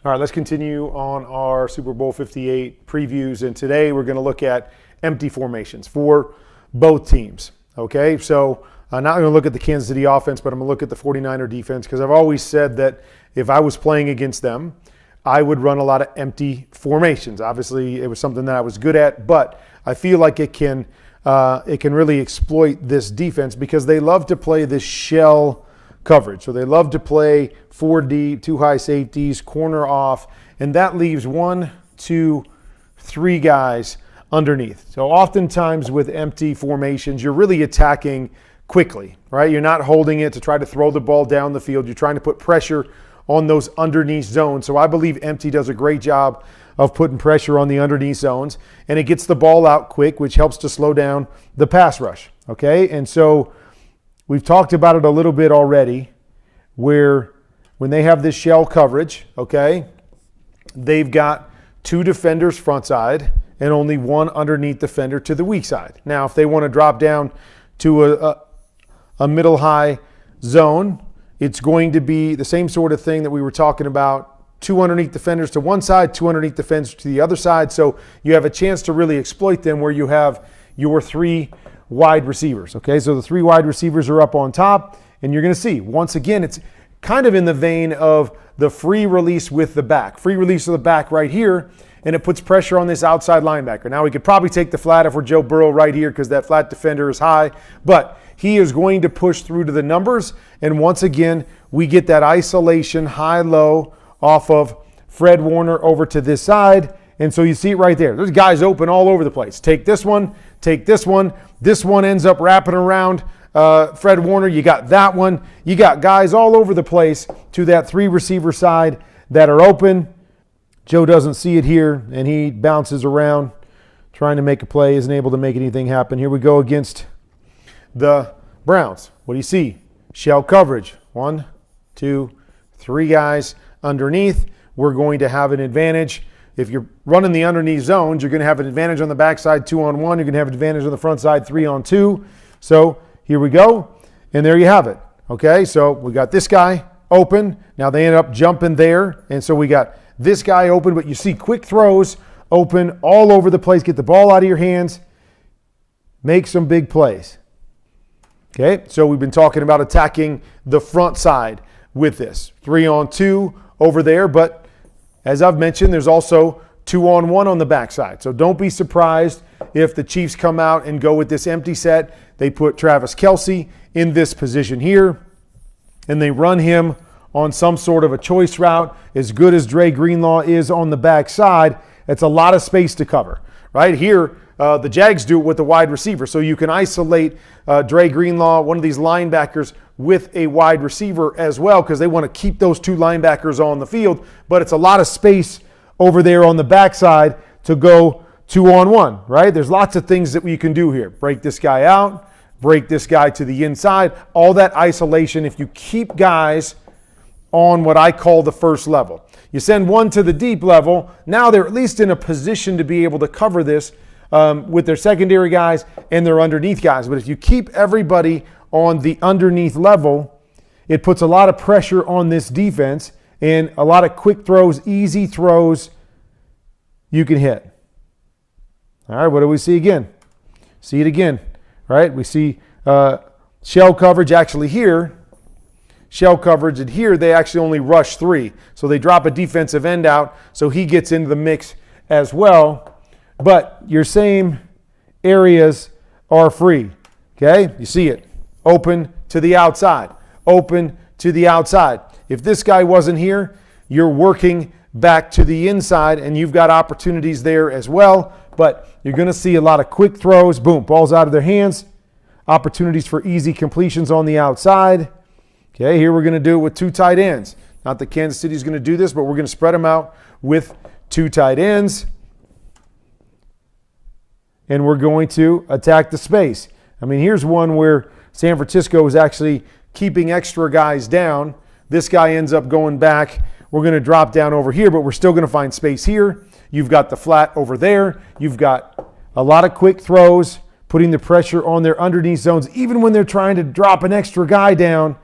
All right, let's continue on our Super Bowl 58 previews. And today we're going to look at empty formations for both teams. Okay, so I'm not going to look at the Kansas City offense, but I'm going to look at the 49er defense because I've always said that if I was playing against them, I would run a lot of empty formations. Obviously, it was something that I was good at, but I feel like it can really exploit this defense because they love to play this shell coverage. So they love to play 4 deep, 2 high safeties, corner off, and that leaves 1, 2, 3 guys underneath. So oftentimes with empty formations, you're really attacking quickly, right? You're not holding it to try to throw the ball down the field. You're trying to put pressure on those underneath zones. So I believe empty does a great job of putting pressure on the underneath zones, and it gets the ball out quick, which helps to slow down the pass rush, okay? And so we've talked about it a little bit already, where when they have this shell coverage, okay, they've got 2 defenders front side and only 1 underneath defender to the weak side. Now, if they want to drop down to a middle high zone, it's going to be the same sort of thing that we were talking about, 2 underneath defenders to one side, 2 underneath defenders to the other side. So you have a chance to really exploit them where you have your 3 wide receivers. Okay, so the 3 wide receivers are up on top, and you're going to see, once again, it's kind of in the vein of the free release with the back. Free release of the back right here, and it puts pressure on this outside linebacker. Now, we could probably take the flat if we're Joe Burrow right here because that flat defender is high, but he is going to push through to the numbers, and once again, we get that isolation high-low off of Fred Warner over to this side, and so you see it right there. There's guys open all over the place. Take this one, take this one. This one ends up wrapping around Fred Warner. You got that one. You got guys all over the place to that 3 receiver side that are open. Joe doesn't see it here, and he bounces around trying to make a play, isn't able to make anything happen. Here we go against the Browns. What do you see? Shell coverage. 1, 2, 3 guys underneath. We're going to have an advantage. If you're running the underneath zones, you're going to have an advantage on the backside, 2-on-1. You're going to have an advantage on the front side, 3-on-2. So here we go, and there you have it. Okay, so we got this guy open. Now they end up jumping there, and so we got this guy open, but you see quick throws open all over the place. Get the ball out of your hands. Make some big plays. Okay, so we've been talking about attacking the front side with this. 3-on-2 over there, but as I've mentioned, there's also 2-on-1 on the backside. So don't be surprised if the Chiefs come out and go with this empty set. They put Travis Kelce in this position here, and they run him on some sort of a choice route. As good as Dre Greenlaw is on the backside, it's a lot of space to cover. Right here, the Jags do it with the wide receiver. So you can isolate Dre Greenlaw, one of these linebackers, with a wide receiver as well because they want to keep those 2 linebackers on the field. But it's a lot of space over there on the backside to go 2-on-1, right? There's lots of things that we can do here. Break this guy out, break this guy to the inside, all that isolation. If you keep guys on what I call the first level. You send one to the deep level, now they're at least in a position to be able to cover this with their secondary guys and their underneath guys. But if you keep everybody on the underneath level, it puts a lot of pressure on this defense and a lot of quick throws, easy throws you can hit. All right, what do we see again? See it again, right? We see shell coverage actually here. Shell coverage, and here they actually only rush 3. So they drop a defensive end out, so he gets into the mix as well. But your same areas are free, okay? You see it. Open to the outside. Open to the outside. If this guy wasn't here, you're working back to the inside, and you've got opportunities there as well. But you're going to see a lot of quick throws. Boom, ball's out of their hands. Opportunities for easy completions on the outside. Okay, here we're going to do it with 2 tight ends. Not that Kansas City's going to do this, but we're going to spread them out with 2 tight ends. And we're going to attack the space. I mean, here's one where San Francisco is actually keeping extra guys down. This guy ends up going back. We're going to drop down over here, but we're still going to find space here. You've got the flat over there. You've got a lot of quick throws, putting the pressure on their underneath zones, even when they're trying to drop an extra guy down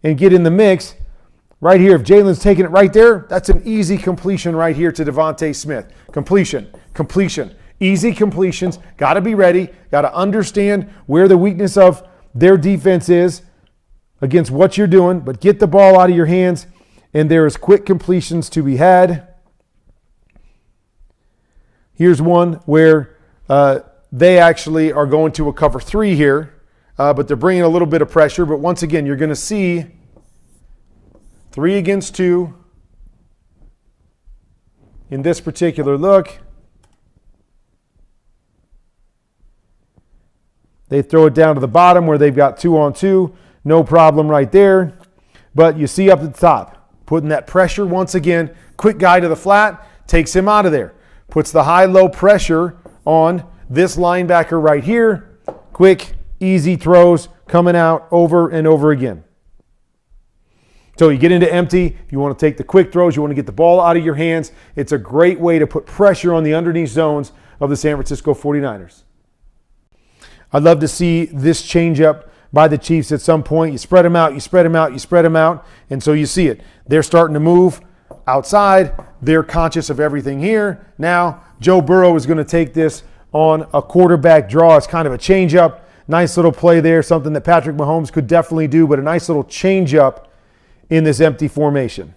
and get in the mix. right here, if Jalen's taking it right there, that's an easy completion right here to Devontae Smith. Completion. Easy completions. Got to be ready. Got to understand where the weakness of their defense is against what you're doing, but get the ball out of your hands, and there is quick completions to be had. Here's one where they actually are going to a cover 3 here, but they're bringing a little bit of pressure. But once again, you're going to see 3 against 2 in this particular look. They throw it down to the bottom where they've got 2-on-2. No problem right there. But you see up at the top, putting that pressure once again. Quick guy to the flat, takes him out of there. Puts the high-low pressure on this linebacker right here. Quick, easy throws coming out over and over again. So you get into empty. If you want to take the quick throws, you want to get the ball out of your hands. It's a great way to put pressure on the underneath zones of the San Francisco 49ers. I'd love to see this change up by the Chiefs at some point. You spread them out, you spread them out, you spread them out. And so you see it. They're starting to move outside. They're conscious of everything here. Now, Joe Burrow is going to take this on a quarterback draw. It's kind of a change up. Nice little play there, something that Patrick Mahomes could definitely do, but a nice little change up in this empty formation.